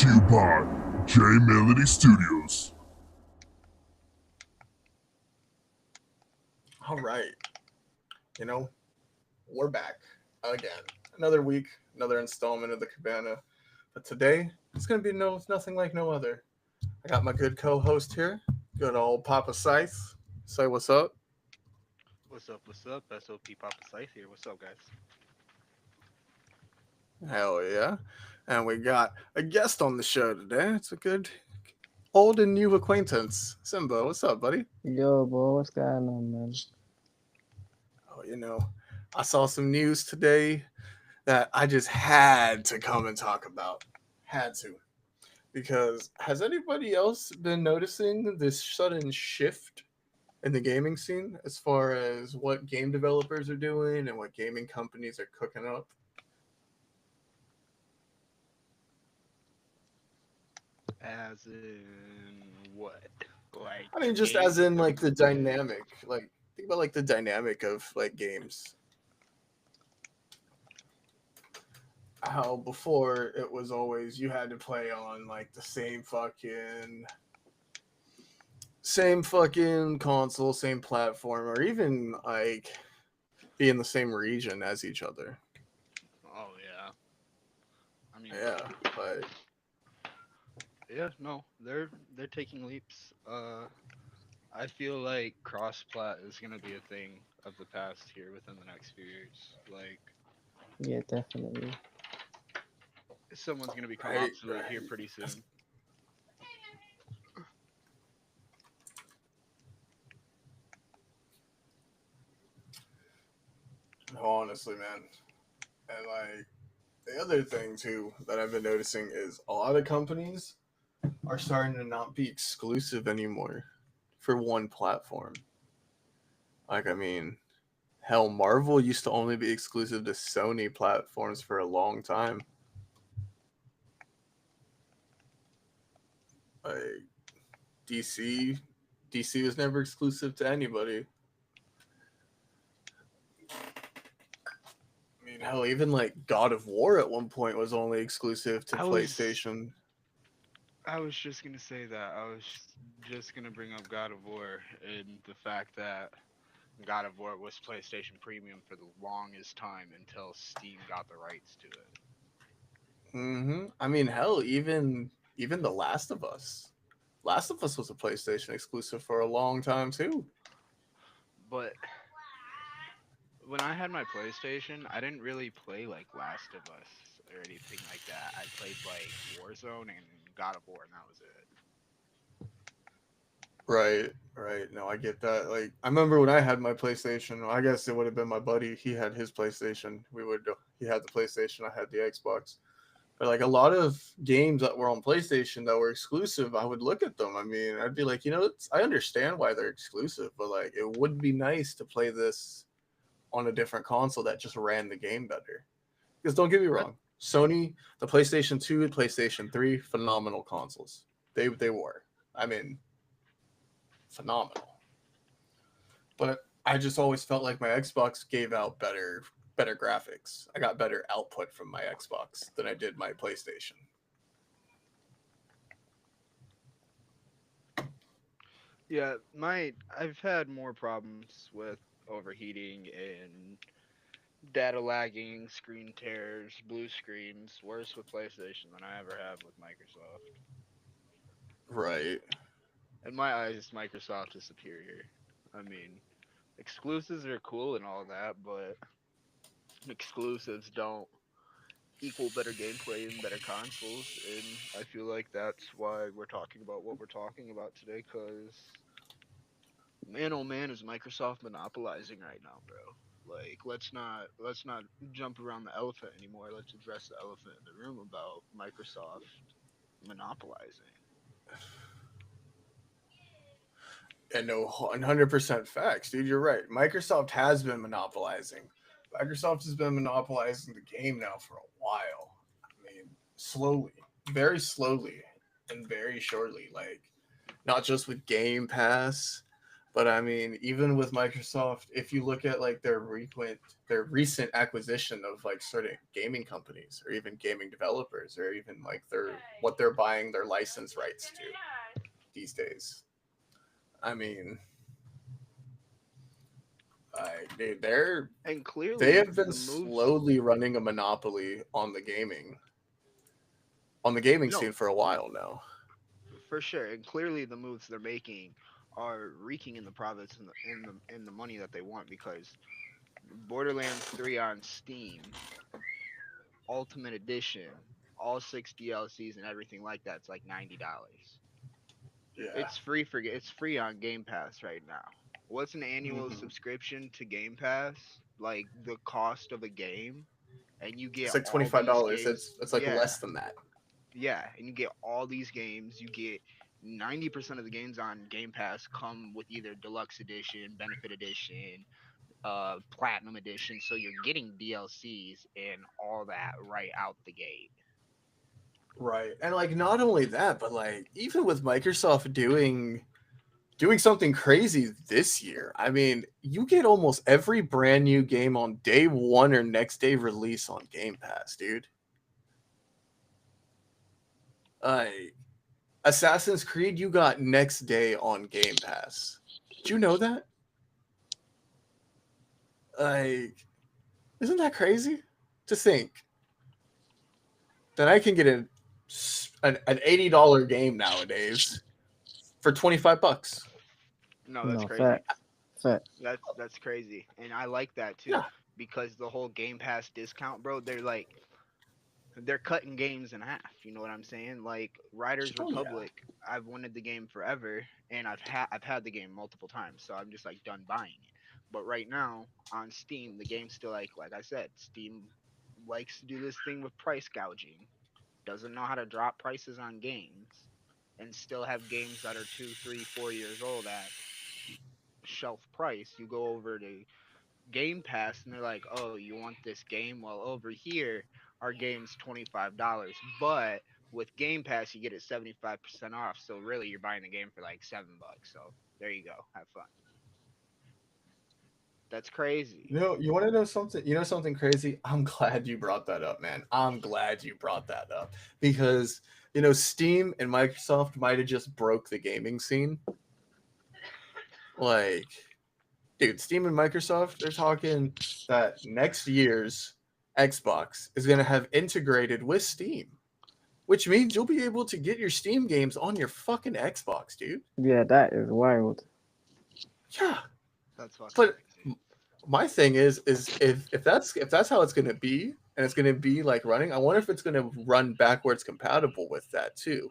to you by J Melody Studios. All right. You know, we're back again. Another week, another installment of the Cabana. But today, it's going to be nothing like no other. I got my good co host here, good old Papa Scythe. Say what's up. What's up? What's up? SOP Papa Scythe here. What's up, guys? Hell yeah. And we got a guest on the show today. It's a good old and new acquaintance. Simba, what's up, buddy? Yo, bro, what's going on, man? Oh, I saw some news today that I just had to come and talk about. Had to. Because has anybody else been noticing this sudden shift in the gaming scene as far as what game developers are doing and what gaming companies are cooking up? As in what? Like I mean, just as games in like the coming? dynamic, like think about like the dynamic of like games. How before it was always you had to play on like the same fucking console, same platform, or even like be in the same region as each other. Oh yeah. I mean, Yeah, but yeah. No, they're taking leaps. I feel like cross plat is gonna be a thing of the past here within the next few years. Like Yeah, definitely. someone's gonna become right, obsolete here right. pretty soon. Honestly, man. And like the other thing too that I've been noticing is a lot of companies are starting to not be exclusive anymore for one platform. Like I mean, hell, Marvel used to only be exclusive to Sony platforms for a long time. Like DC, DC was never exclusive to anybody. I mean, hell, even like God of War at one point was only exclusive to I was PlayStation. I was just gonna say that. I was just gonna bring up God of War and the fact that God of War was PlayStation Premium for the longest time until Steam got the rights to it. I mean, hell, even The Last of Us. Last of Us was a PlayStation exclusive for a long time too. But when I had my PlayStation, I didn't really play like Last of Us or anything like that. I played like Warzone and God of War, and that was it. Right, right. No, I get that. Like, I remember when I had my PlayStation. I guess it would have been my buddy. He had his PlayStation. He had the PlayStation. I had the Xbox. But like a lot of games that were on PlayStation that were exclusive, I would look at them. I mean, I'd be like, I understand why they're exclusive, but like, it would be nice to play this on a different console that just ran the game better. Because don't get me That wrong, Sony, the PlayStation 2 and PlayStation 3, phenomenal consoles. They were. I mean, phenomenal. But I just always felt like my Xbox gave out better graphics. I got better output from my Xbox than I did my PlayStation. yeah, my I've had more problems with overheating and data lagging, screen tears, blue screens, worse with PlayStation than I ever have with Microsoft. Right. In my eyes, Microsoft is superior. I mean, exclusives are cool and all that, but exclusives don't equal better gameplay and better consoles, and I feel like that's why we're talking about what we're talking about today. Cause man, oh man, is Microsoft monopolizing right now, bro? Like, let's not jump around the elephant anymore. Let's address the elephant in the room about Microsoft monopolizing. And no, 100% facts, dude. You're right. Microsoft has been monopolizing. Microsoft has been monopolizing the game now for a while. I mean, slowly, very slowly, and very shortly. Like, not just with Game Pass. But I mean, even with Microsoft, if you look at like their recent acquisition of like certain gaming companies or even gaming developers or even like what they're buying their license rights to these days. I mean, And clearly, they have the been moves. slowly running a monopoly on the gaming No, scene for a while now. for sure, and clearly the moves they're making are reeking in the profits and the money that they want because Borderlands 3 on Steam, Ultimate Edition, all 6 DLCs and everything like that's like $90. Yeah. It's free on Game Pass right now. What's an annual Mhm. subscription to Game Pass? Like the cost of a game, and you get It's like all these $25. games. It's like Yeah, less than that. yeah, and you get all these games. You get 90% of the games on Game Pass come with either deluxe edition, benefit edition, platinum edition. So you're getting DLCs and all that right out the gate. Right. And like not only that, but like even with Microsoft doing something crazy this year. I mean, you get almost every brand new game on day 1 or next day release on Game Pass, dude. Like Assassin's Creed you got next day on Game Pass. Did you know that? Like isn't that crazy to think that I can get an $80 game nowadays for $25? No, that's No, crazy. fact. That's crazy, and I like that too Yeah. because the whole Game Pass discount, bro. They're cutting games in half. You know what I'm saying? Like Riders Oh, yeah. Republic, I've wanted the game forever, and I've had the game multiple times, so I'm just like done buying it. But right now on Steam, the game's still like I said, Steam likes to do this thing with price gouging. Doesn't know how to drop prices on games, and still have games that are 2, 3, 4 years old at shelf price. You go over to Game Pass and they're like, "Oh, you want this game? Well, over here, our game's $25, but with Game Pass, you get it 75% off. So really, you're buying the game for like $7. So there you go. Have fun." That's crazy. You want to know something? You know something crazy? I'm glad you brought that up, man. I'm glad you brought that up because Steam and Microsoft might have just broke the gaming scene. Like, dude, Steam and Microsoft, they're talking that next year's Xbox is going to have integrated with Steam, which means you'll be able to get your Steam games on your fucking Xbox, dude. Yeah, that is wild. Yeah, That's fucking but crazy. my thing is if that's how it's going to be and it's going to be like running, I wonder if it's going to run backwards compatible with that too,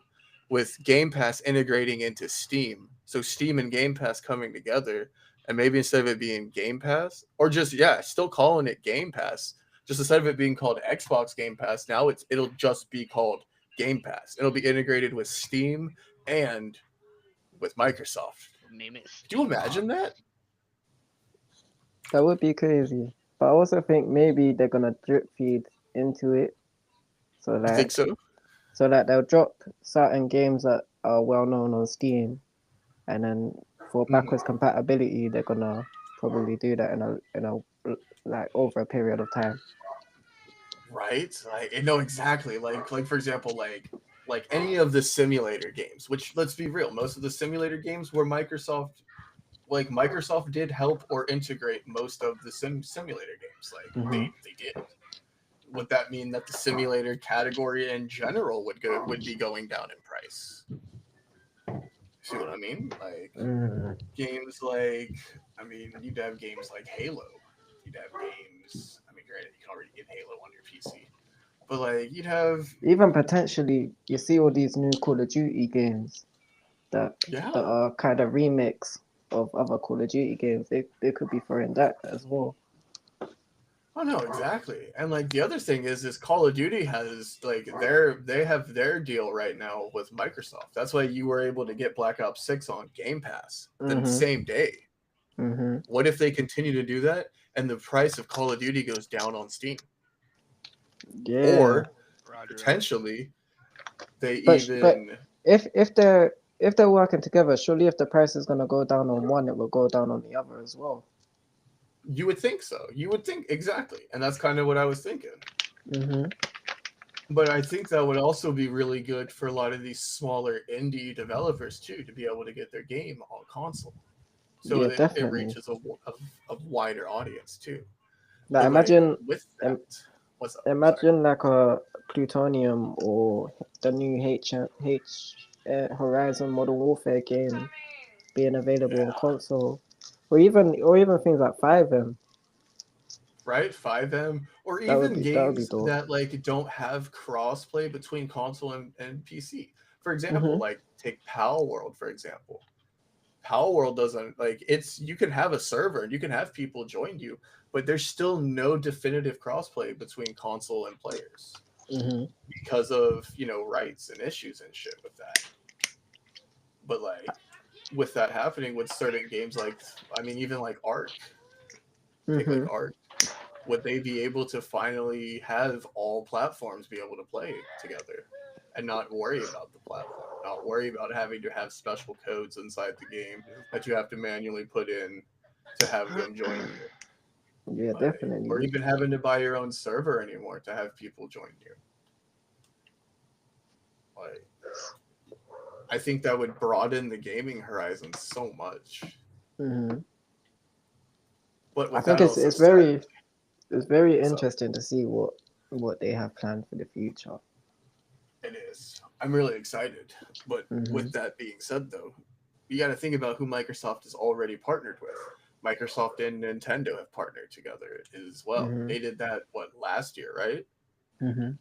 with Game Pass integrating into Steam, so Steam and Game Pass coming together, and maybe instead of it being Game Pass or just still calling it Game Pass, just instead of it being called Xbox Game Pass, now it'll just be called Game Pass. It'll be integrated with Steam and with Microsoft. Name it. Do you imagine that? That would be crazy. But I also think maybe they're gonna drip feed into it. So I think like so. they'll drop certain games that are well known on Steam, and then for backwards compatibility, they're gonna probably do that in a like over a period of time. Right? Like I know exactly. Like for example, like any of the simulator games, which let's be real, most of the simulator games were Microsoft did help or integrate most of the simulator games. Like Mhm. they did. Would that mean that the simulator category in general would be going down in price? See what I mean? Like games like you'd have games like Halo. You'd have games. I mean, granted, you can already get Halo on your PC, but like you'd have Even potentially, you see all these new Call of Duty games that are kind of remix of other Call of Duty games. They could be throwing that as well. Oh no, exactly. And like the other thing is Call of Duty has like they have their deal right now with Microsoft. That's why you were able to get Black Ops 6 on Game Pass the same day. Mm-hmm. What if they continue to do that and the price of Call of Duty goes down on Steam? Yeah. Or Roger. potentially they But even if they're if they're working together, surely if the price is gonna go down on one, it will go down on the other as well. You would think so. You would think exactly, and that's kind of what I was thinking. Mm-hmm. But I think that would also be really good for a lot of these smaller indie developers too, to be able to get their game on console, so Yeah, it definitely. reaches a wider audience too. Like But like imagine, with that, what's up? Sorry. imagine like a Plutonium or the new Horizon Modern Warfare game being available on console, or even things like 5M. Right, 5M, or That would even be games dope. that like don't have crossplay between console and PC. For example, Mm-hmm. like take Pal World, for example. Pal World doesn't like it's you can have a server and you can have people join you, but there's still no definitive crossplay between console and players Mm-hmm. because of, rights and issues and shit with that. But like with that happening with certain games like even like Ark, take like Mm-hmm. Ark, would they be able to finally have all platforms be able to play together and not worry about the platform, not worry about having to have special codes inside the game that you have to manually put in to have them join you, Yeah, or definitely. even having to buy your own server anymore to have people join you. Like, I think that would broaden the gaming horizon so much. Mm-hmm. But I with think that it's also it's said, very it's very so interesting to see what they have planned for the future. it is. I'm really excited. But Mm-hmm. with that being said, though, you got to think about who Microsoft is already partnered with. Microsoft and Nintendo have partnered together as well. Mm-hmm. They did that, last year, right? Mm-hmm.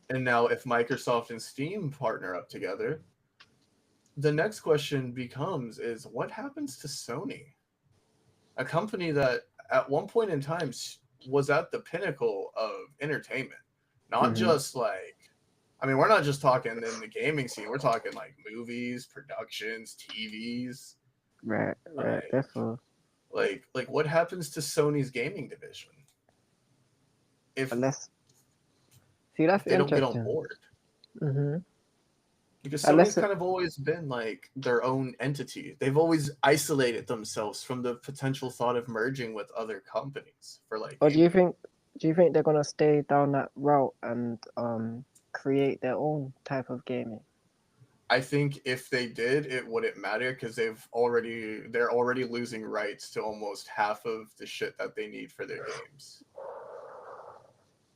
And now, if Microsoft and Steam partner up together, the next question becomes is what happens to Sony? A company that at one point in time was at the pinnacle of entertainment. Not Mm-hmm. just like, we're not just talking in the gaming scene. We're talking like movies, productions, TVs. Right, definitely. Like what happens to Sony's gaming division if Unless, see, that's they don't get on interesting. board? Mm-hmm. Because Sony's Unless, kind of always been like their own entity. They've always isolated themselves from the potential thought of merging with other companies for like or gaming. do you think they're gonna stay down that route and create their own type of gaming? I think if they did, it wouldn't matter because they're already losing rights to almost half of the shit that they need for their games.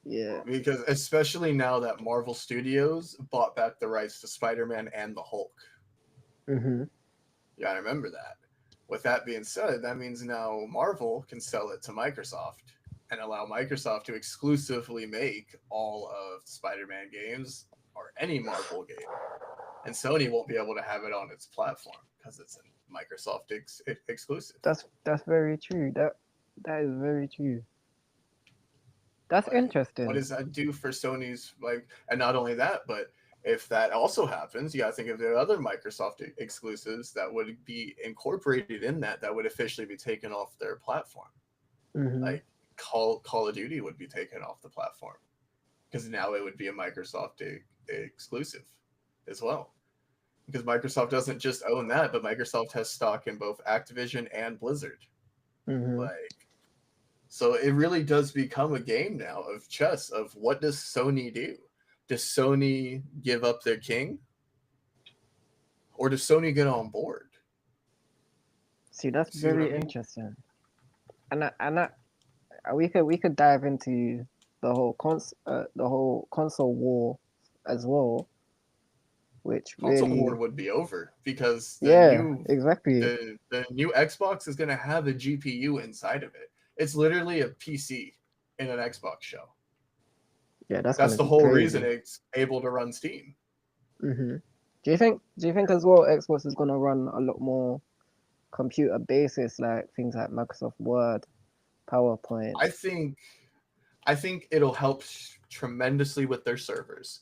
Yeah. Because especially now that Marvel Studios bought back the rights to Spider-Man and the Hulk. Mm-hmm. Yeah, I remember that. With that being said, that means now Marvel can sell it to Microsoft and allow Microsoft to exclusively make all of the Spider-Man games or any Marvel game. And Sony won't be able to have it on its platform because it's a Microsoft exclusive. That's very true. That is very true. That's Like, interesting. what does that do for Sony's and not only that, but if that also happens, you got to think of the other Microsoft exclusives that would be incorporated in that would officially be taken off their platform. Mm-hmm. Like Call of Duty would be taken off the platform because now it would be a Microsoft exclusive as well. Because Microsoft doesn't just own that, but Microsoft has stock in both Activision and Blizzard. Mm-hmm. So it really does become a game now of chess of what does Sony do? Does Sony give up their king? Or does Sony get on board? See, that's See what I very mean? interesting. And we could dive into the whole console war as well, which Console war really, would be over because yeah, exactly. the new Xbox is going to have a GPU inside of it. It's literally a PC in an Xbox shell. Yeah, that's That's gonna the be whole crazy. reason it's able to run Steam. Mm-hmm. Do you think as well Xbox is gonna run a lot more computer basis, like things like Microsoft Word, PowerPoint? I think it'll help tremendously with their servers.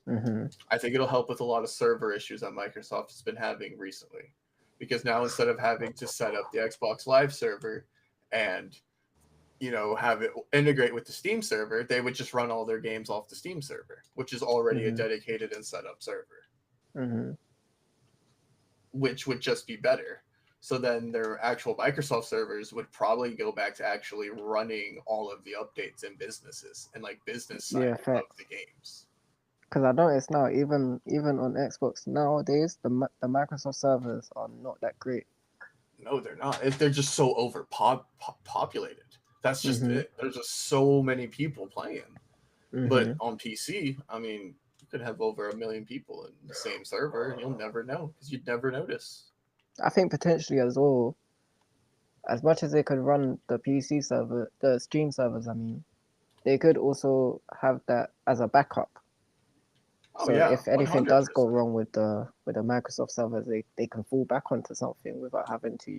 Mm-hmm. I think it'll help with a lot of server issues that Microsoft has been having recently. Because now instead of having to set up the Xbox Live server and have it integrate with the Steam server, they would just run all their games off the Steam server, which is already a Mm-hmm. dedicated and set up server. Mm-hmm. which would just be better. So then their actual Microsoft servers would probably go back to actually running all of the updates in businesses and like business side Yeah, of facts. the games. Because I noticed now, even on Xbox nowadays, the Microsoft servers are not that great. No, they're not. They're just so populated. That's just Mm-hmm. it. There's just so many people playing. But Mm-hmm. on PC, I mean, you could have over 1 million people in the same server, and you'll never know because you'd never notice. I think potentially as well, as much as they could run the PC server, the Steam servers, I mean, they could also have that as a backup. Oh So yeah, if one anything hundred does go percent. wrong with the Microsoft servers, they can fall back onto something without having to,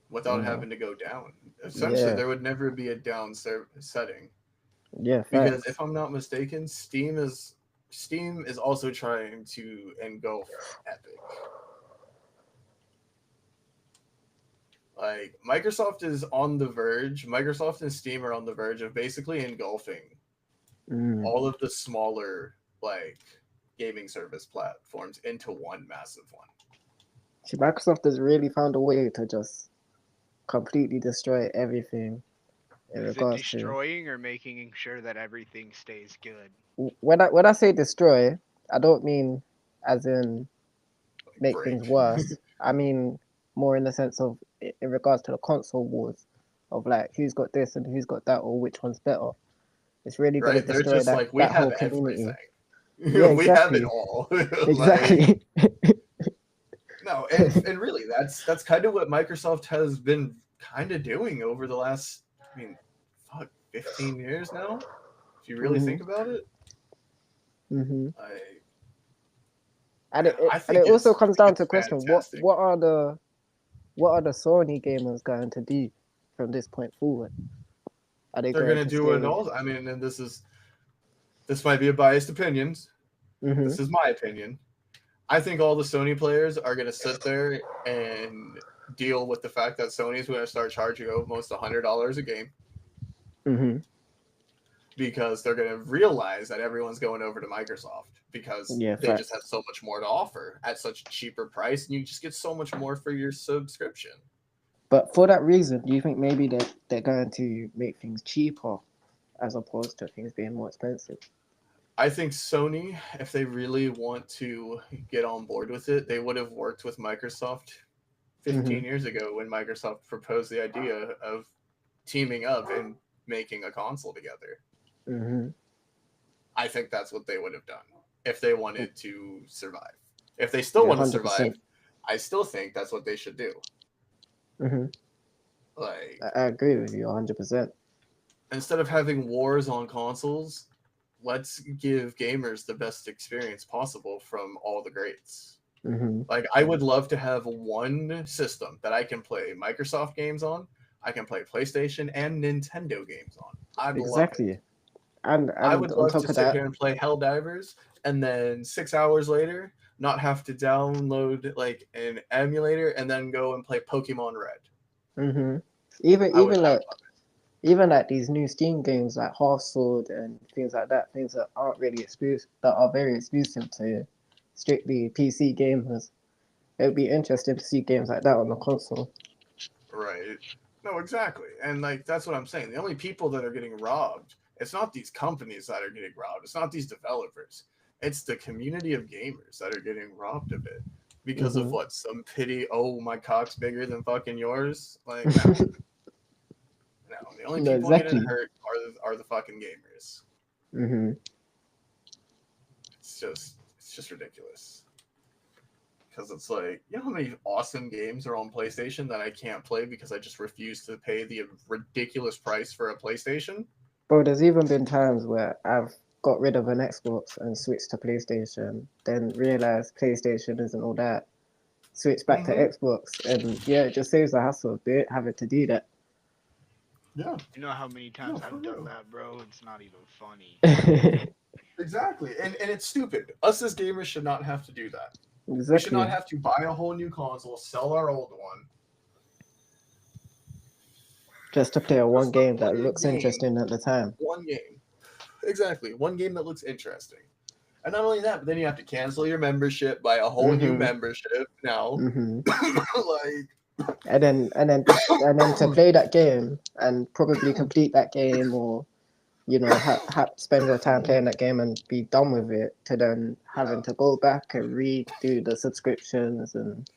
Without you know, having to go down. Essentially, yeah, there would never be a down setting yeah, because facts. if I'm not mistaken, Steam is also trying to engulf Epic. Like Microsoft is on the verge. Microsoft and Steam are on the verge of basically engulfing Mm. all of the smaller like gaming service platforms into one massive one. See, Microsoft has really found a way to just completely destroy everything in Is it regards to destroying or making sure that everything stays good? when I say destroy, I don't mean as in Like make things break. worse. I mean more in the sense of in regards to the console wars of like who's got this and who's got that or which one's better. It's really gonna Right? They're destroy just that like we that whole have community. everything. Yeah, We have it exactly, all. Like exactly. no, and really that's kind of what Microsoft has been kind of doing over the last I mean, fuck, 15 years now. If you really hmm think about it, hmm like And man, and it also I comes think down it's to question fantastic. what are the Sony gamers going to do from this point forward? Are they They're going gonna to do it stay? all. I mean, and this might be a biased opinion. Hmm This is my opinion. I think all the Sony players are gonna sit there and deal with the fact that Sony's going to start charging almost $100 a game hmm because they're going to realize that everyone's going over to Microsoft because Yeah, they just have facts. so much more to offer at such a cheaper price, and you just get so much more for your subscription. But for that reason, do you think maybe they're going to make things cheaper as opposed to things being more expensive? I think Sony, if they really want to get on board with it, they would have worked with Microsoft Hmm 15 years ago when Microsoft proposed the idea of teaming up and making a console together. hmm I think that's what they would have done if they wanted to survive. If they still Yeah, want to 100%. survive, I still think that's what they should do. Hmm Like, I agree with you 100%. instead of having wars on consoles, let's give gamers the best experience possible from all the greats. Hmm Like, I would love to have one system that I can play Microsoft games on, I can play PlayStation and Nintendo games on. I'd love it. Exactly. I And would on love to top of sit that, here and play Helldivers and then 6 hours later not have to download like an emulator and then go and play Pokemon Red. hmm even I would even I like would love even like these new Steam games like Half Sword and things like that, things that aren't really exclusive, that are very exclusive to strictly PC gamers. It would be interesting to see games like that on the console. it. Right. No, exactly. And like that's what I'm saying. The only people that are getting robbed, it's not these companies that are getting robbed. It's not these developers. It's the community of gamers that are getting robbed of it. Because of Hmm what? Some pity, oh my cock's bigger than fucking yours? Like no. No. The only No, people getting exactly. hurt are the fucking gamers. Hmm It's just ridiculous because it's like you know how many awesome games are on PlayStation that I can't play because I just refuse to pay the ridiculous price for a PlayStation. Bro, there's even been times where I've got rid of an Xbox and switched to PlayStation, then realized PlayStation isn't all that. Switch back to Mm-hmm. Xbox, and yeah, it just saves the hassle of having to do that. Yeah, You know how many no, times for I've done real. that, bro? It's not even funny. Exactly, and it's stupid. Us as gamers should not have to do that. We should not Exactly. have to buy a whole new console, sell our old one, Just to play a one just to game that play a looks game, interesting at the time. one game. Exactly, one game that looks interesting. And not only that, but then you have to cancel your membership, buy a whole new Mhm. membership now. Mhm. Like, And then to play that game and probably complete that game, or spend your time playing that game and be done with it, to then having to go back and redo the subscriptions and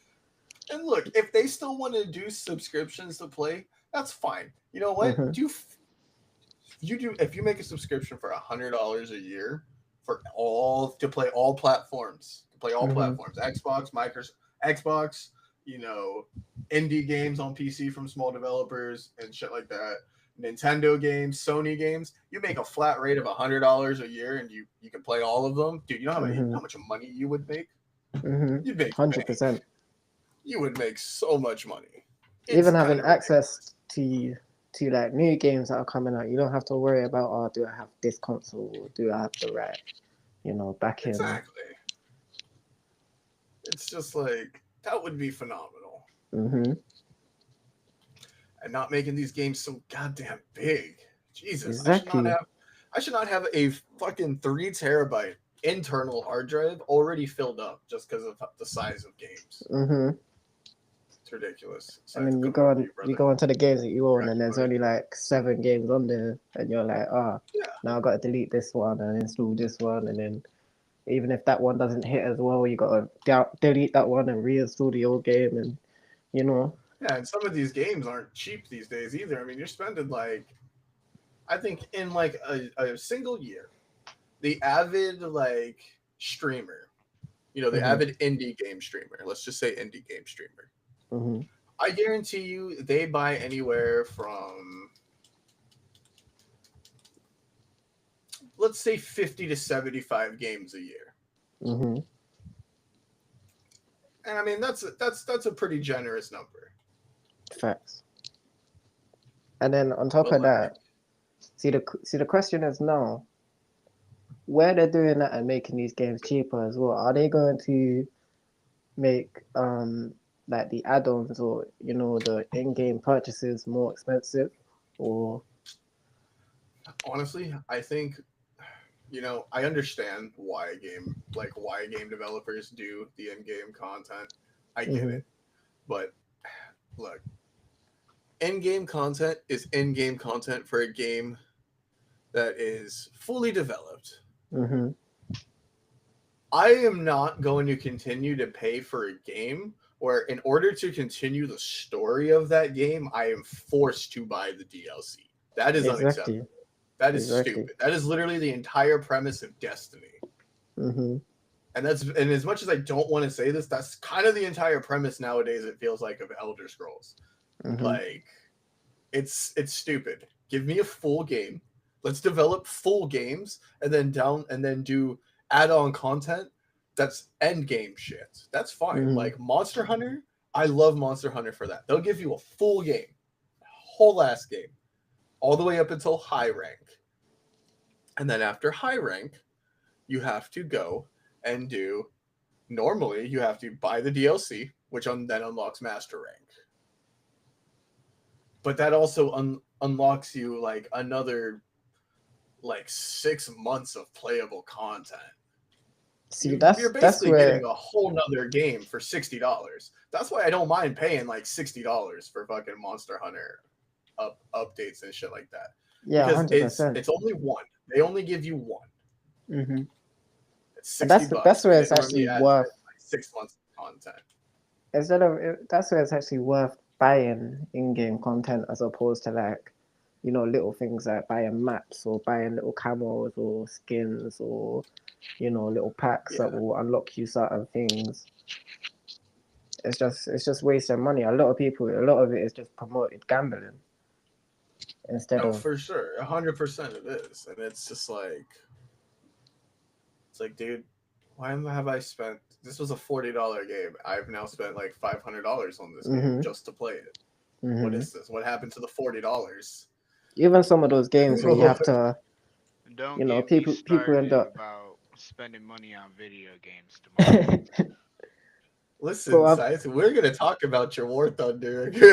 and look, if they still want to do subscriptions to play, that's fine. You know what? Mhm. If you make a subscription for $100 a year for to play all platforms, Mhm. Xbox, Microsoft, Xbox, indie games on PC from small developers and shit like that, Nintendo games, Sony games. You make a flat rate of $100 a year, and you can play all of them, dude. You know how much money you would make? Mhm. You'd make 100%. you would make so much money. It's Even kind having of ridiculous. access to like new games that are coming out, you don't have to worry about, oh, do I have this console? Or do I have the right, back in? Exactly. It's just like that would be phenomenal. Mhm. And not making these games so goddamn big. Jesus, Exactly. I should not have a fucking 3 terabyte internal hard drive already filled up just because of the size of games. Mhm. It's ridiculous. And Sorry to then you come go over to on, you, you brother. go onto the games that you own, and there's Congratulations. only like 7 games on there, and you're like, Yeah. now I got to delete this one and install this one, and then even if that one doesn't hit as well, you got to delete that one and reinstall the old game, and you know. Yeah, and some of these games aren't cheap these days either. I mean, you're spending I think in a single year, the avid streamer, the Mhm. avid indie game streamer. Let's just say indie game streamer. Mhm. I guarantee you they buy anywhere from, let's say, 50 to 75 games a year. Mhm. And I mean that's a pretty generous number. Facts. And then on top But of that, see the question is now, where they're doing that and making these games cheaper as well. Are they going to make like the add-ons, or the in-game purchases more expensive, or honestly, I think I understand why game developers do the in-game content. I get Mhm. it. But look, in-game content is in-game content for a game that is fully developed. Mhm. I am not going to continue to pay for a game where, in order to continue the story of that game, I am forced to buy the DLC. That is Exactly. unacceptable. That is Exactly. stupid. That is literally the entire premise of Destiny. Mhm. And as much as I don't want to say this, that's kind of the entire premise nowadays, it feels like, of Elder Scrolls. Mhm. Like, it's stupid. Give me a full game. Let's develop full games and then do add-on content that's end game shit. That's fine. Mhm. Like Monster Hunter, I love Monster Hunter for that. They'll give you a full game, whole ass game, all the way up until high rank. And then after high rank, you have to go and do, normally you have to buy the DLC, which then unlocks master rank. But that also unlocks you another 6 months of playable content. See, You're that's basically where, getting a whole nother game for $60. That's why I don't mind paying $60 for fucking Monster Hunter updates and shit like that. yeah, Because 100%. it's only one. They only give you one. Mhm. It's And $60, that's where and it's it normally actually adds worth, 6 months of content. that's where it's actually worth buying in-game content, as opposed to like, little things like buying maps or buying little camos or skins, or little packs that Yeah. will unlock you certain things. It's just wasting money. A lot of it is just promoted gambling instead No, of. for sure. 100% it is. And it's just it's like, dude, why have I spent? This was a $40 game. I've now spent like $500 on this game Mhm. just to play it. What Mhm. is this? What happened to the $40? Even some of those games where you have to, Don't get me people end started up. about spending money on video games tomorrow. Listen, Bro, Scythe, we're gonna talk about your War Thunder. bro,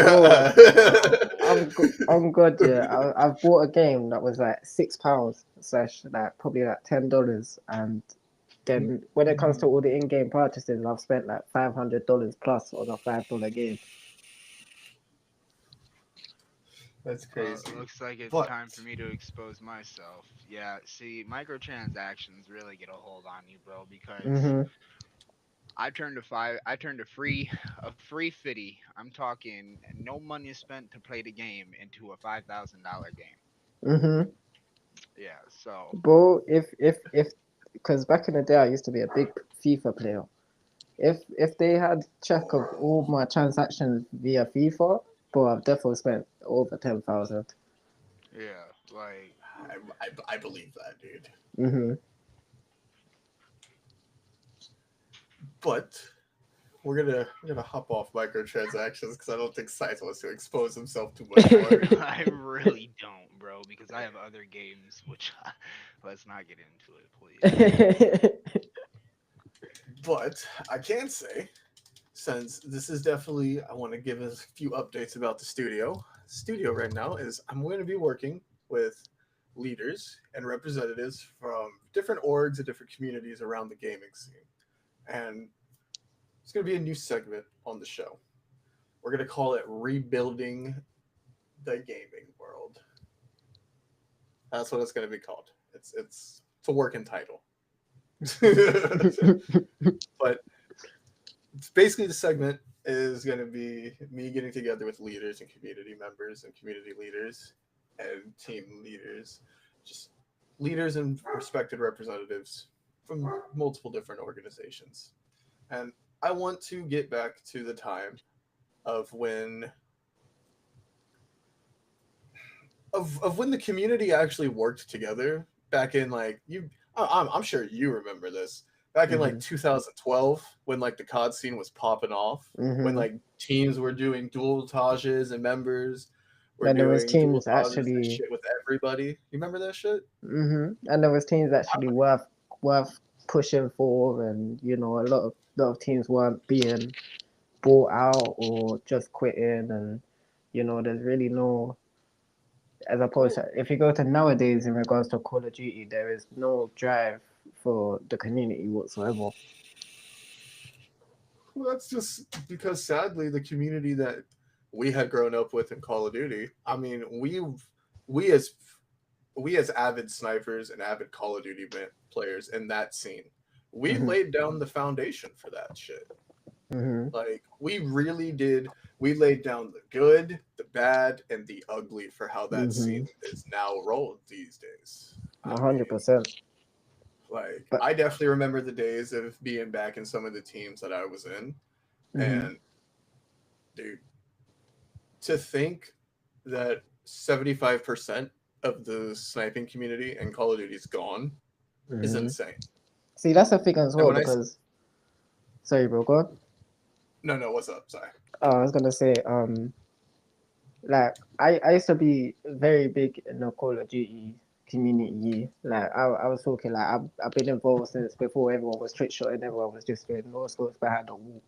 Oh, I'm good. Yeah, I've bought a game that was like £6 slash like probably like $10, and then when it comes to all the in-game purchases, I've spent like $500 plus on a $5 game. That's crazy. Looks like it's But- time for me to expose myself. Yeah, see, microtransactions really get a hold on you, bro, because Mhm. I turned a free fitty. I'm talking no money spent to play the game into a $5,000 game. Mhm. Yeah, so Bro, because back in the day I used to be a big FIFA player. If they had check of all my transactions via FIFA, bro, I've definitely spent over 10,000. yeah, like I believe that, dude. Mhm. But we're gonna hop off microtransactions because I don't think Scythe wants to expose himself too much more. I really don't, bro, because I have other games which let's not get into it, please. But I can say, since this is definitely, I want to give us a few updates about the studio. Studio right now is I'm going to be working with leaders and representatives from different orgs and different communities around the gaming scene. And it's going to be a new segment on the show. We're going to call it Rebuilding the Gaming World. That's what it's going to be called. It's a working title. But it's basically the segment is going to be me getting together with leaders and community members and community leaders and team leaders, just leaders and respected representatives from multiple different organizations. And I want to get back to the time of when when the community actually worked together back in I'm sure you remember this back in like 2012 when like the COD scene was popping off, when like teams were doing dual tages and members were And there doing was teams dual tages actually and shit with everybody. You remember that shit? and there was teams actually worth pushing for, and you know a lot of teams weren't being bought out or just quitting, and you know there's really no, as opposed to if you go to nowadays in regards to Call of Duty, there is no drive for the community whatsoever. Well, that's just because sadly the community that we had grown up with in Call of Duty, I mean, we as avid snipers and avid Call of Duty players in that scene, we laid down the foundation for that shit. Like we really did. We laid down the good, the bad, and the ugly for how that scene is now rolled these days. 100%. Like I definitely remember the days of being back in some of the teams that I was in, and dude, to think that 75% of the sniping community in Call of Duty is gone is insane. See, that's a thing as well when because. Sorry, bro. Go on. No, what's up? Sorry. Oh, I was gonna say, like I used to be very big in the Call of Duty community. Like I was talking like I've been involved since before everyone was trick shotting, everyone was just doing no scopes behind the wall.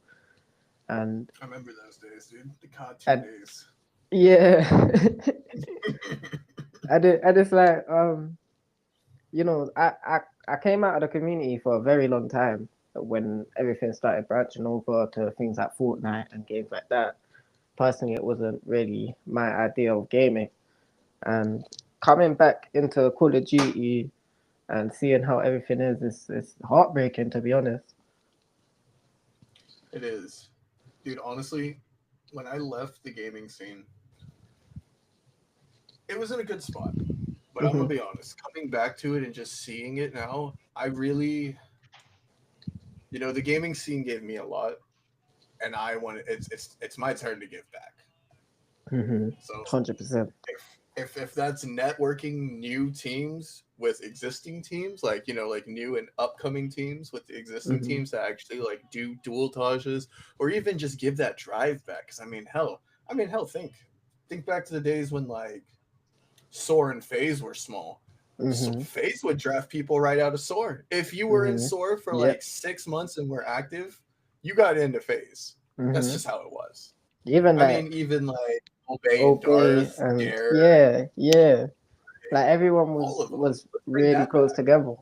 And I remember those days, dude. The COD 2 days. Yeah. and it's like you know, I came out of the community for a very long time when everything started branching over to things like Fortnite and games like that. Personally, it wasn't really my idea of gaming. And coming back into Call of Duty and seeing how everything is it's heartbreaking, to be honest. It is. Dude, honestly, when I left the gaming scene, it was in a good spot. But I'm going to be honest, coming back to it and just seeing it now, I really, you know, the gaming scene gave me a lot. And I want it's my turn to give back. So 100%. If that's networking new teams with existing teams, like you know, like new and upcoming teams with the existing teams that actually like do dual tages, or even just give that drive back. Because I mean, hell, think back to the days when like SOAR and FaZe were small. So FaZe would draft people right out of SOAR. If you were in SOAR for like 6 months and were active, you got into FaZe. That's just how it was. Even like, I mean, even like Obey Darth, and Air, yeah. Like everyone was really close together.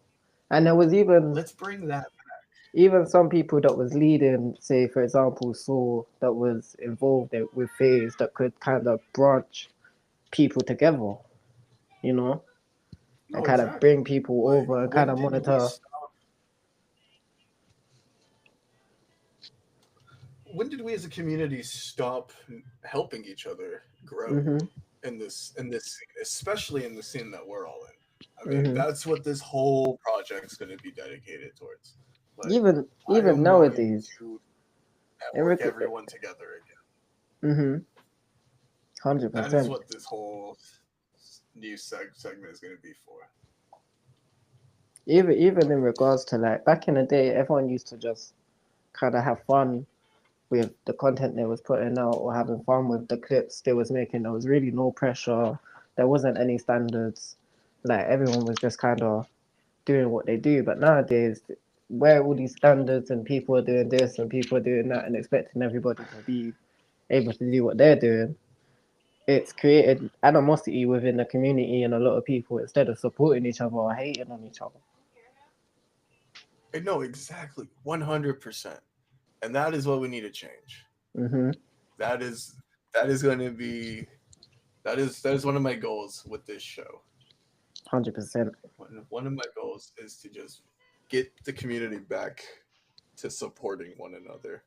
And there was Let's bring that. even some people that was leading, say for example, Saul, that was involved with FaZe that could kind of branch people together, you know, and No, kind of exactly. bring people Like, over and kind when of did we monitor. stop? When did we as a community stop helping each other grow Mhm. in this scene, especially in the scene that we're all in? I mean, Mhm. that's what this whole project's going to be dedicated towards. Like, I Even am wanting nowadays, to every. network everyone together again. Mhm. hundred That is percent. what this whole new segment is going to be for. Even in regards to like back in the day, everyone used to just kind of have fun with the content they was putting out or having fun with the clips they was making. There was really no pressure. There wasn't any standards. Like everyone was just kind of doing what they do. But nowadays, where all these standards and people are doing this and people are doing that and expecting everybody to be able to do what they're doing, it's created animosity within the community and a lot of people instead of supporting each other or hating on each other. No, exactly, 100%, and that is what we need to change. Mhm. That is going to be that is one of my goals with this show. 100%. One of my goals is to just get the community back to supporting one another.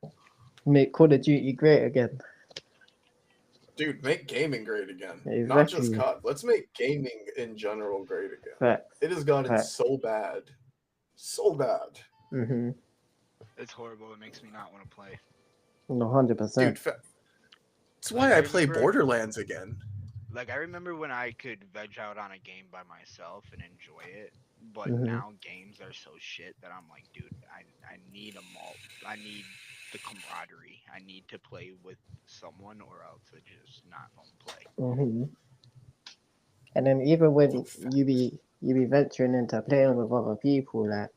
Make Call of Duty great again. Dude, make gaming great again. Not just Exactly. COD. Let's make gaming in general great again. Facts. It has gotten Facts. so bad. So bad. Mhm. It's horrible. It makes me not want to play. No, 100%. Dude, that's why I I play remember, Borderlands again. like, I remember when I could veg out on a game by myself and enjoy it, but Mhm. now games are so shit that I'm like, dude, I need a malt. I need the camaraderie. I need to play with someone, or else I just not gonna play. Mhm. And then even No, when you be venturing into playing with other people, like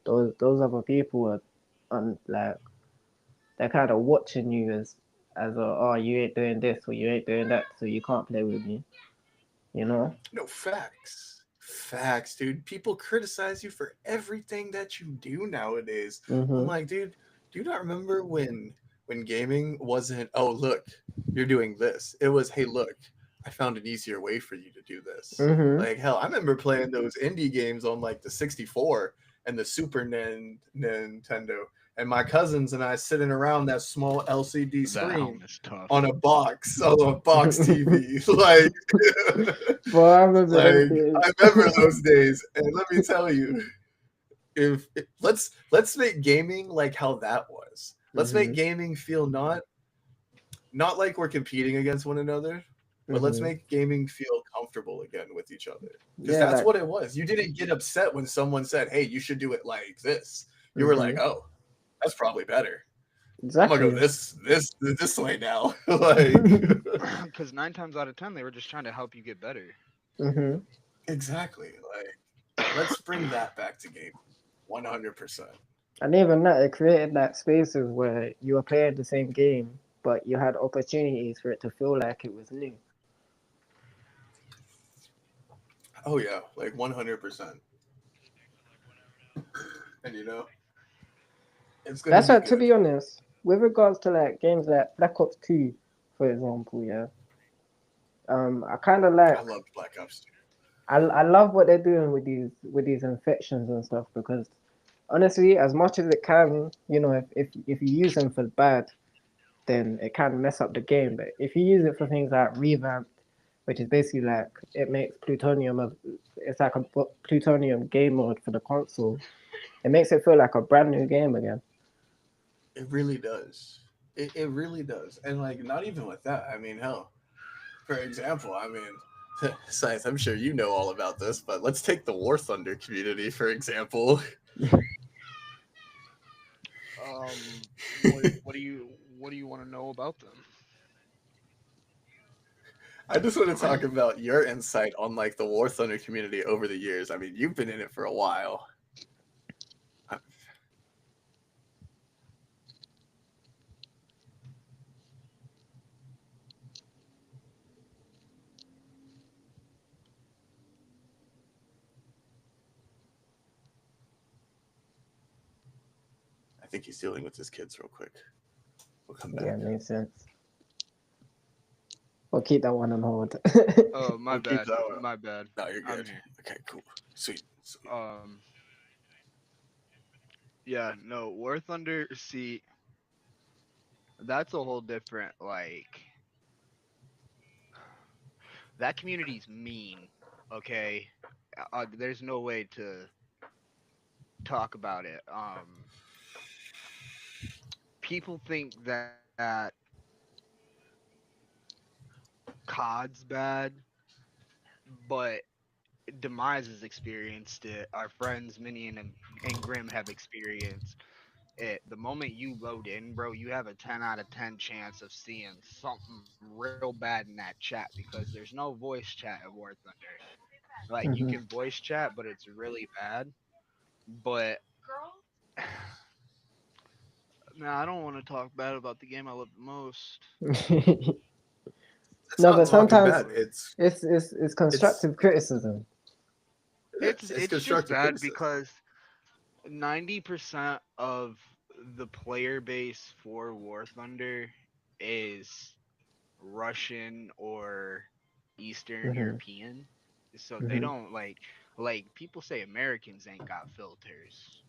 those other people are, like they're kind of watching you as a, oh, you ain't doing this or you ain't doing that, so you can't play with me. You know. no, facts. Facts, dude. People criticize you for everything that you do nowadays. I'm Mhm. like, dude, do you not remember when gaming wasn't, oh look, you're doing this. It was, hey look, I found an easier way for you to do this. Mhm. Like hell, I remember playing those indie games on like the 64 and the Super Nintendo, and my cousins and I sitting around that small LCD That helm screen is tough. on a box TV. Like But I remember them like days. I remember those days, and let me tell you, if let's make gaming like how that was. Let's make Mhm. gaming feel not like we're competing against one another, but let's Mhm. make gaming feel comfortable again with each other. Because Yeah, that's like what it was. You didn't get upset when someone said, "Hey, you should do it like this." You were like, mhm. "Oh, that's probably better. I'm gonna go Exactly. this way now." Like Because 9 times out of 10, they were just trying to help you get better. Mhm. exactly. Like let's bring that back to gaming. 100%. And even that, it created like spaces where you were playing the same game, but you had opportunities for it to feel like it was new. Oh yeah, like 100%. And it's gonna That's be why, to good. be honest, with regards to like games like Black Ops 2, for example, yeah, I kind of I like, loved Black Ops 2. I love what they're doing with these infections and stuff because honestly, as much as it can, if you use them for bad, then it can mess up the game. But if you use it for things like revamped, which is basically like it makes plutonium it's like a plutonium game mode for the console. It makes it feel like a brand new game again. It really does. It really does. And like not even with that. I mean, hell, for example, I mean, Science, I'm sure you know all about this, but let's take the War Thunder community for example. What do you want to know about them? I just want to talk about your insight on like the War Thunder community over the years. I mean, you've been in it for a while. think he's dealing with his kids real quick. We'll come back. Yeah, makes sense. We'll keep that one on hold. Oh, my We'll keep bad. that one. My bad. No, you're I'm good. here. Okay, cool. Sweet. Yeah, no, War Thunder, see, that's a whole different, like, that community's mean, okay? There's no way to talk about it. People think that COD's bad, but Demise has experienced it. Our friends Minion and Grim have experienced it. The moment you load in, bro, you have a 10 out of 10 chance of seeing something real bad in that chat because there's no voice chat at War Thunder. Like you Mhm. can voice chat, but it's really bad. But man, I don't want to talk bad about the game I love the most. It's No, not but talking sometimes bad. It's it's constructive criticism. It's just constructive bad criticism. because 90% of the player base for War Thunder is Russian or Eastern Mhm. European. So they Mhm. don't like people say Americans ain't got filters.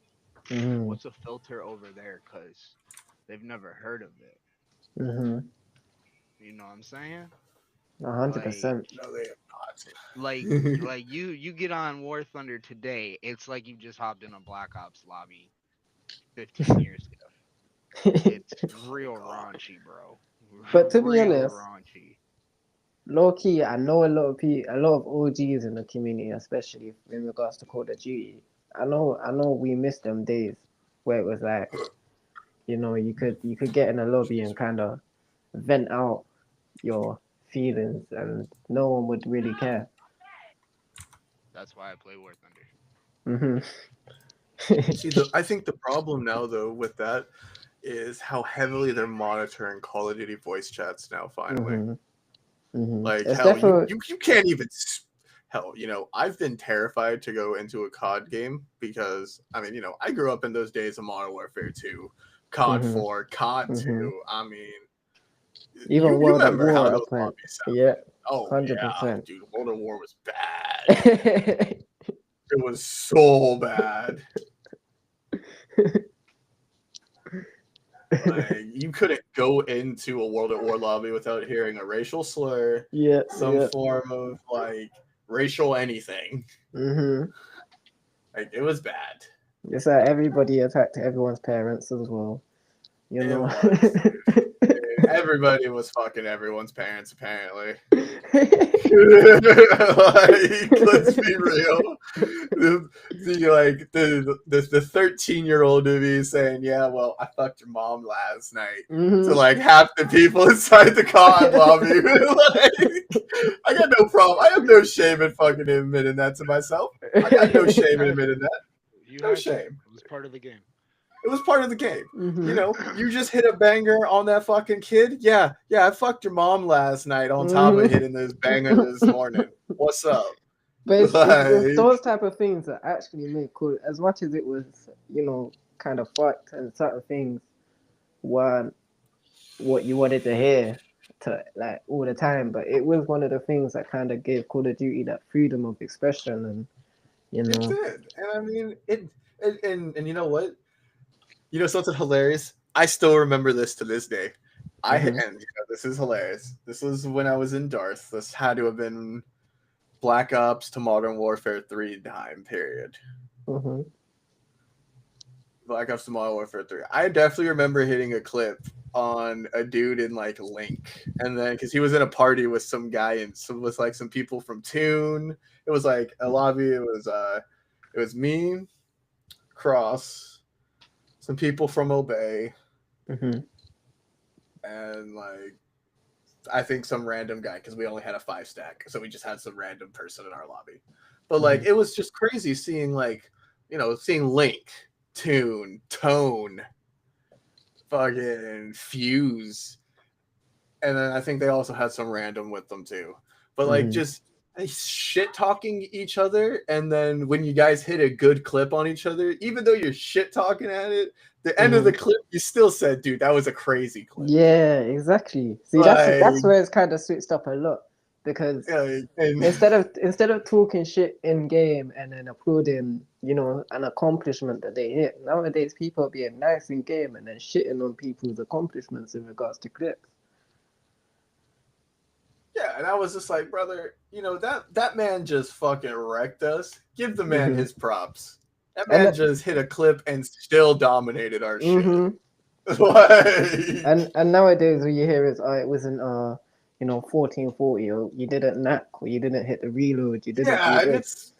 Mhm. What's a filter over there? Cause they've never heard of it. Mhm. You know what I'm saying? Like 100%. No, they like have not. like you get on War Thunder today, it's like you just hopped in a Black Ops lobby 15 years ago. It's Oh real god. raunchy, bro. But to be Real honest, raunchy. low key, I know a lot of OGs in the community, especially in regards to Call of Duty. I know we missed them days where it was like, you could get in a lobby and kind of vent out your feelings, and no one would really care. That's why I play War Thunder. Hmm. See, I think the problem now though with that is how heavily they're monitoring Call of Duty voice chats now. Finally, Hmm. Hmm. like It's hell, you definitely. you, you can't even. Hell, I've been terrified to go into a COD game because I mean, I grew up in those days of Modern Warfare 2, COD Hmm. 4, COD Hmm. 2. I mean, you Even you World at remember how War those up went. lobbies sound? Yeah, Oh yeah, 100%. dude, World of War was bad. It was so bad. Like you couldn't go into a World at War lobby without hearing a racial slur, Yeah, some yeah. form of like racial anything. Hmm. Like it was bad. It's like everybody attacked everyone's parents as well. You It know. was. Everybody was fucking everyone's parents apparently. Like, let's be real. The 13-year-old of me saying, "Yeah, well, I fucked your mom last night." To Hmm. like half the people inside the COD lobby, like, I got no problem. I have no shame in fucking admitting that to myself. I got no shame in admitting that. You No had to. shame. It was part of the game. It was part of the game. Hmm. You just hit a banger on that fucking kid. Yeah, I fucked your mom last night on top of Hmm. hitting this banger this morning. What's up? But it's Like, those type of things that actually make cool. As much as it was, kind of fucked, and certain things weren't what you wanted to hear to like all the time. But it was one of the things that kind of gave Call of Duty that freedom of expression, and you it know. did, and I mean it. And you know what? You know something hilarious? I still remember this to this day. Hmm. This is hilarious. This was when I was in Darth. This had to have been Black Ops to Modern Warfare 3 time period. Hmm. Black Ops to Modern Warfare 3. I definitely remember hitting a clip on a dude in like Link, and then because he was in a party with some guy and with like some people from Tune. It was like a lobby. It was me, Cross, some people from Obey, Hmm. and like I think some random guy because we only had a 5-stack, so we just had some random person in our lobby. But like it was just crazy seeing seeing Link, Tune, Tone, fucking Fuse, and then I think they also had some random with them too. But like Hmm. just shit talking each other, and then when you guys hit a good clip on each other, even though you're shit talking at it, the end of the clip you still said, "Dude, that was a crazy clip." Yeah, exactly. See, that's where it's kind of switched up a lot because instead of talking shit in game and then applauding, an accomplishment that they hit, nowadays people are being nice in game and then shitting on people's accomplishments in regards to clips. Yeah, and I was just like, brother, that man just fucking wrecked us. Give the man his props. That man just hit a clip and still dominated our shit. And nowadays, what you hear is, it wasn't 1440, or you didn't knack, or you didn't hit the reload, you didn't do this.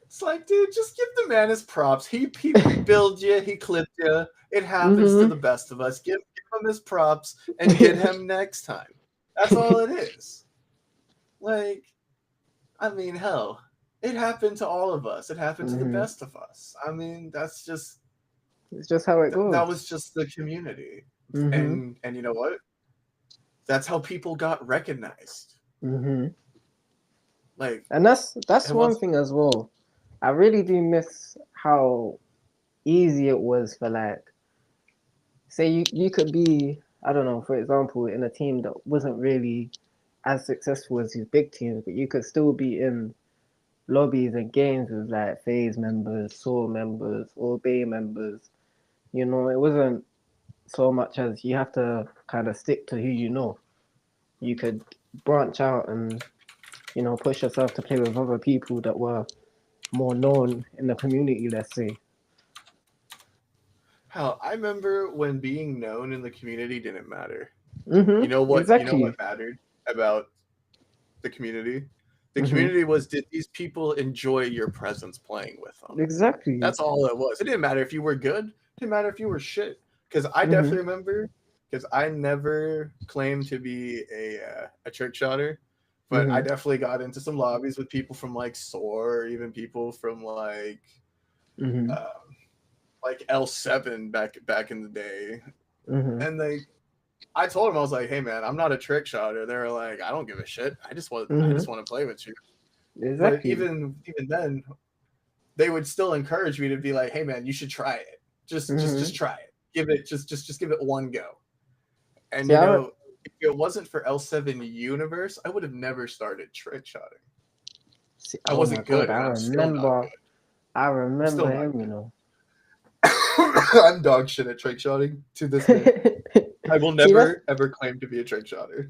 It's like, dude, just give the man his props. He billed you, he clipped you. It happens to the best of us. Give him his props and get him next time. That's all it is. Like, I mean, hell, it happened to all of us. It happened to the best of us. I mean, it's just how it goes. That was just the community. And you know what? That's how people got recognized. Like, and that's one thing as well. I really do miss how easy it was for, like, say you could be, I don't know, for example, in a team that wasn't really as successful as these big teams, but you could still be in lobbies and games with like FaZe members, Soul members, or Bay members. It wasn't so much as you have to kind of stick to who you know. You could branch out and, push yourself to play with other people that were more known in the community, let's say. Hell, I remember when being known in the community didn't matter. You know what? Exactly. You know what mattered about the community? The community was, did these people enjoy your presence playing with them? Exactly. That's all it was. It didn't matter if you were good. It didn't matter if you were shit. Because I definitely remember, because I never claimed to be a trick shotter, but I definitely got into some lobbies with people from like SOAR, or even people from like L7 back in the day. And I told them, I was like, "Hey man, I'm not a trick shotter." They were like, "I don't give a shit. I just want to play with you." Exactly. But even then, they would still encourage me to be like, "Hey man, you should try it. Just try it. Give it just give it one go." And if it wasn't for L7 Universe, I would have never started trick shotting. I wasn't good. I remember him. I'm dog shit at trick shotting to this day. I will never ever claim to be a trick shotter.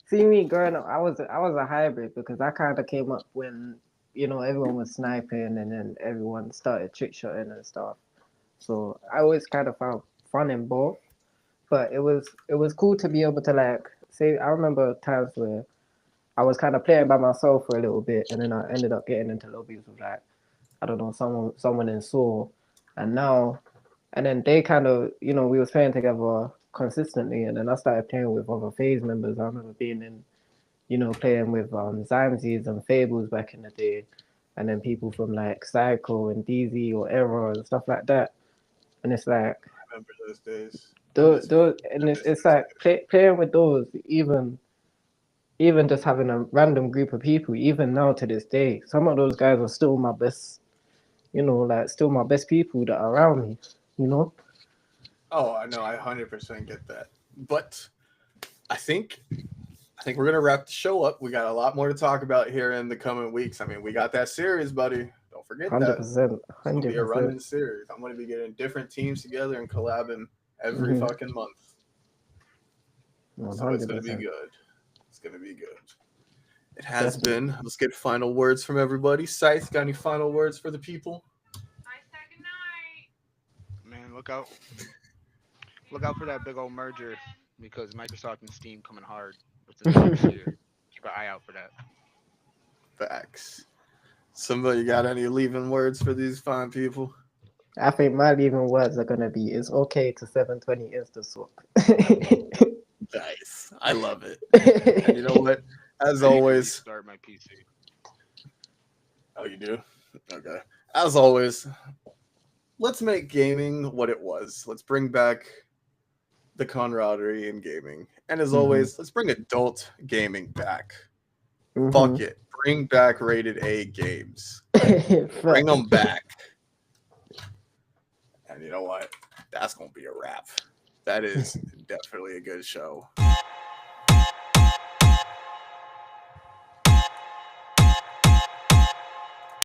See, me growing up, I was a hybrid because I kind of came up when everyone was sniping and then everyone started trick shotting and stuff. So I always kind of found fun in both, but it was cool to be able to, like, say, I remember times where I was kind of playing by myself for a little bit, and then I ended up getting into lobbies with, like, I don't know, someone in SOAR, and then they kind of, we was playing together consistently, and then I started playing with other FaZe members. I remember being in, playing with Zymesies and Fables back in the day, and then people from like Psycho and DZ or Error and stuff like that. And it's like, I remember those days. It's like playing with those, even just having a random group of people, even now to this day, some of those guys are still my best, still my best people that are around me, Oh, I know, I 100% get that. But I think we're gonna wrap the show up. We got a lot more to talk about here in the coming weeks. I mean, we got that series, buddy. Don't forget 100%, that. 100%. It's gonna be a running series. I'm gonna be getting different teams together and collabing every fucking month. 100%. So it's gonna be good. It's gonna be good. It has been. Let's get final words from everybody. Scythe, got any final words for the people? I said good night. Man, look out for that big old merger, because Microsoft and Steam coming hard within the next year. Keep an eye out for that. Facts. Somebody got any leaving words for these fine people? I think my leaving words are gonna be, it's okay to 720 insta-swap. Nice. I love it. And you know what? As always, start my PC. Oh, you do? Okay. As always, let's make gaming what it was. Let's bring back the camaraderie in gaming. And as always, let's bring adult gaming back. Fuck it. Bring back rated A games. Fuck. Bring them back. And you know what? That's going to be a wrap. That is definitely a good show.